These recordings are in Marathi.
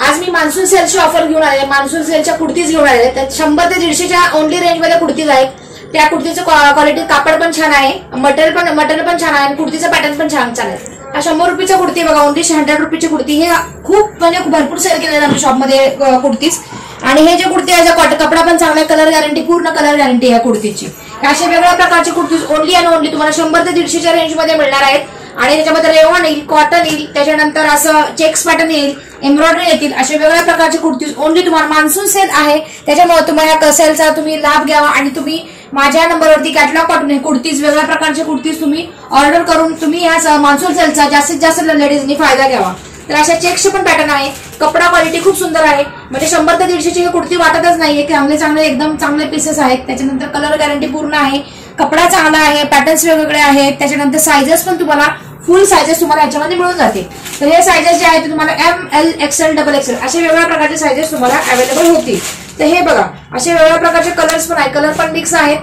आज मी मान्सून सेलची ऑफर घेऊन आले, मान्सून सेलच्या कुर्तीज घेऊन आले. तर 100 ते 150च्या ओनली रेंजमध्ये कुर्तीज आहेत. त्या कुर्तीचं क्वालिटी, कापड पण छान आहे, मटेरियल पण छान आहे आणि कुर्तीचं पॅटर्न पण छान आहे. हा 100 रुपयाची कुर्ती बघा, ओनली 100 रुपयाची कुर्ती. हे खूप म्हणजे भरपूर सेल केलेलं आमच्या शॉपमध्ये कुर्तीज. आणि हे जे कुर्ती आहे कपडा पण चांगला, कलर गॅरंटी, पूर्ण कलर गॅरंटी या कुर्तीची. अशा वेगवेगळ्या प्रकारची कुर्तीज ओनली आणि ओनली तुम्हाला 100 ते 150च्या रेंजमध्ये मिळणार आहेत. आणि त्याच्यामध्ये रेवॉन येईल, कॉटन येईल, त्याच्यानंतर असं चेक्स पॅटर्न येईल, एम्ब्रॉयडरी येतील. अशा वेगवेगळ्या प्रकारचे कुर्तीज ओनली तुम्हाला. मान्सून सेल आहे त्याच्यामुळे तुम्हाला या सेलचा तुम्ही लाभ घ्यावा. आणि तुम्ही माझ्या नंबरवरती कॅटलॉग पाठवून कुर्तीज, वेगवेगळ्या प्रकारचे कुर्तीज तुम्ही ऑर्डर करून तुम्ही या मान्सून सेलचा जास्तीत जास्त लेडीजनी फायदा घ्यावा. तर अशा चेक्सचे पण पॅटर्न आहे, कपडा क्वालिटी खूप सुंदर आहे. म्हणजे 100 ते 150ची कुर्ती वाटतच नाहीये. चांगले एकदम चांगले पीसेस आहेत. त्याच्यानंतर कलर गॅरंटी पूर्ण आहे, कपडा चांगला आहे, पॅटर्न्स वेगवेगळे आहेत. त्याच्यानंतर सायझेस पण तुम्हाला फुल सायझेस तुम्हाला याच्यामध्ये मिळून जाते. तर हे सायझेस जे आहेत ते तुम्हाला ML, XL, XXL असे वेगवेगळ्या प्रकारचे सायझेस तुम्हाला अवेलेबल होतील. तर हे बघा, असे वेगवेगळ्या प्रकारचे कलर्स पण आहे, कलर पण मिक्स आहेत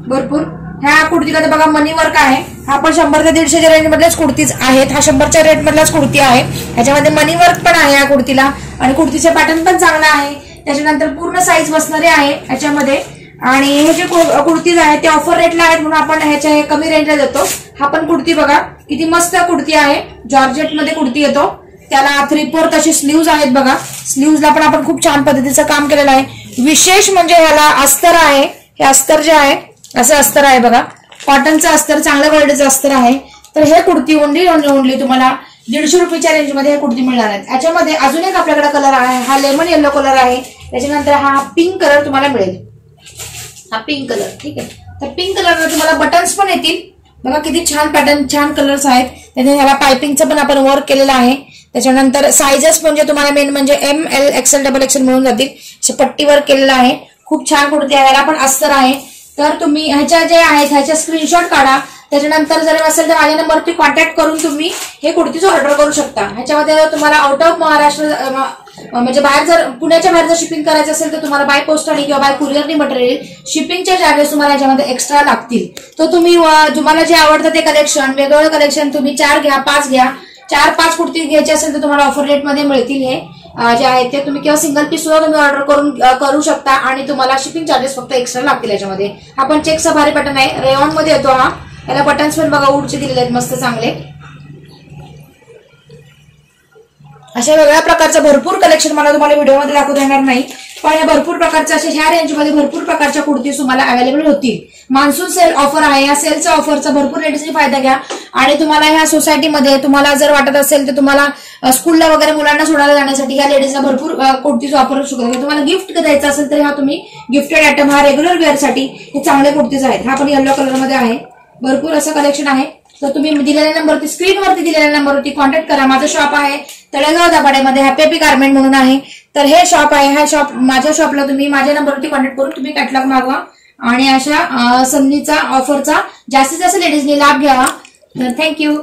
भरपूर. ह्या कुर्तीमध्ये बघा मनी वर्क आहे. हा पण 100 ते 150च्या रेंज मधल्याच कुर्तीज आहेत. हा 100च्या रेट मधलाच कुर्ती आहे. ह्याच्यामध्ये मनी वर्क पण आहे या कुर्तीला. आणि कुर्तीचे पॅटर्न पण चांगला आहे. त्याच्यानंतर पूर्ण साईज बसणारे आहे ह्याच्यामध्ये. आणि हे जे कुर्तीज आहेत ते ऑफर रेटला आहेत म्हणून आपण ह्याच्या कमी रेंजला देतो. हा पण कुर्ती बघा किती मस्त कुर्ती आहे, जॉर्जेट मध्ये कुर्ती येतो. त्याला 3/4 असे स्लीव्ज आहेत बघा. स्लीव्जला पण आपण खूप छान पद्धतीचं काम केलेलं आहे. विशेष म्हणजे ह्याला अस्तर आहे. हे अस्तर जे आहे असं अस्तर आहे बघा, कॉटनचं अस्तर, चांगल्या क्वालिटीचं अस्तर आहे. तर हे कुर्ती ओनली तुम्हाला 150 रुपयाच्या रेंजमध्ये हे कुर्ती मिळणार आहेत. याच्यामध्ये अजून एक आपल्याकडे कलर आहे, हा लेमन येलो कलर आहे. त्याच्यानंतर हा पिंक कलर तुम्हाला मिळेल, हा पिंक कलर. ठीक आहे, तर पिंक कलरवर तुम्हाला बटन्स पण येतील बघा, किती छान पॅटर्न, छान कलर्स आहेत. त्याने ह्याला पायपिंगचं पण आपण वर्क केलेलं आहे. त्याच्यानंतर सायझेस म्हणजे तुम्हाला मेन म्हणजे ML, XL, XXL मिळून जातील. असे पट्टी वर्क केलेलं आहे, खूप छान कुर्ती आहे. ह्याला पण अस्तर आहे. तर तुम्ही ह्याच्या जे आहेत ह्याच्या स्क्रीनशॉट काढा. त्याच्यानंतर जर असेल तर माझ्या नंबरवरती कॉन्टॅक्ट करून तुम्ही हे कुर्तीच ऑर्डर करू शकता. ह्याच्यामध्ये तुम्हाला आउट ऑफ महाराष्ट्र म्हणजे बाहेर जर पुण्याच्या बाहेर जर शिपिंग करायचं असेल तर तुम्हाला बाय पोस्टाने किंवा बाय कुरिअरनी मटेरियल शिपिंगचे चार्जेस तुम्हाला याच्यामध्ये एक्स्ट्रा लागतील. तर तुम्ही तुम्हाला जे आवडतं ते कलेक्शन, वेगवेगळं कलेक्शन तुम्ही 4 घ्या, 5 घ्या. 4-5 कुर्ती घ्यायची असेल तर तुम्हाला ऑफर रेटमध्ये मिळतील. हे जे आहेत ते तुम्ही किंवा सिंगल पीस सुद्धा तुम्ही ऑर्डर करू शकता आणि तुम्हाला शिपिंग चार्जेस फक्त एक्स्ट्रा लागतील. याच्यामध्ये हा पण चेकचा भारी पॅटर्न आहे, रेयॉन मध्ये येतो हा. याला बटन्स पण बघा वूडचे दिलेले आहेत मस्त चांगले. अशा वेगळ्या प्रकारचं भरपूर कलेक्शन मला तुम्हाला व्हिडिओमध्ये दाखवता येणार नाही, पण या भरपूर प्रकारचे असे ह्या रेंजमध्ये भरपूर प्रकारच्या कुर्तीज तुम्हाला अवेलेबल होतील. मान्सून सेल ऑफर आहे. या सेलचा ऑफरचा भरपूर लेडीजनी फायदा घ्या. आणि तुम्हाला ह्या सोसायटीमध्ये तुम्हाला जर वाटत असेल तर तुम्हाला स्कूलला वगैरे मुलांना सोडायला जाण्यासाठी ह्या लेडीजला भरपूर कुर्तीज ऑफर शकतो. तुम्हाला गिफ्ट द्यायचं असेल तर हा तुम्ही गिफ्टेड आयटम, हा रेग्युलर वेअरसाठी हे चांगले कुर्तीज आहेत. हा पण येलो कलरमध्ये आहे. भरपूर असं कलेक्शन आहे. तर तुम्ही दिलेल्या नंबरवरती, स्क्रीनवरती दिलेल्या नंबरवरती कॉन्टॅक्ट करा. माझं शॉप आहे तळेगाव दाभाडेमध्ये, हॅपी गार्मेंट म्हणून आहे. तर हे शॉप आहे. ह्या शॉप माझ्या शॉपला तुम्ही माझ्या नंबरवरती कॉन्टॅक्ट करून तुम्ही कॅटलॉग मागवा आणि अशा संधीचा ऑफरचा जास्तीत जास्त लेडीजनी लाभ घ्यावा. तर थँक्यू.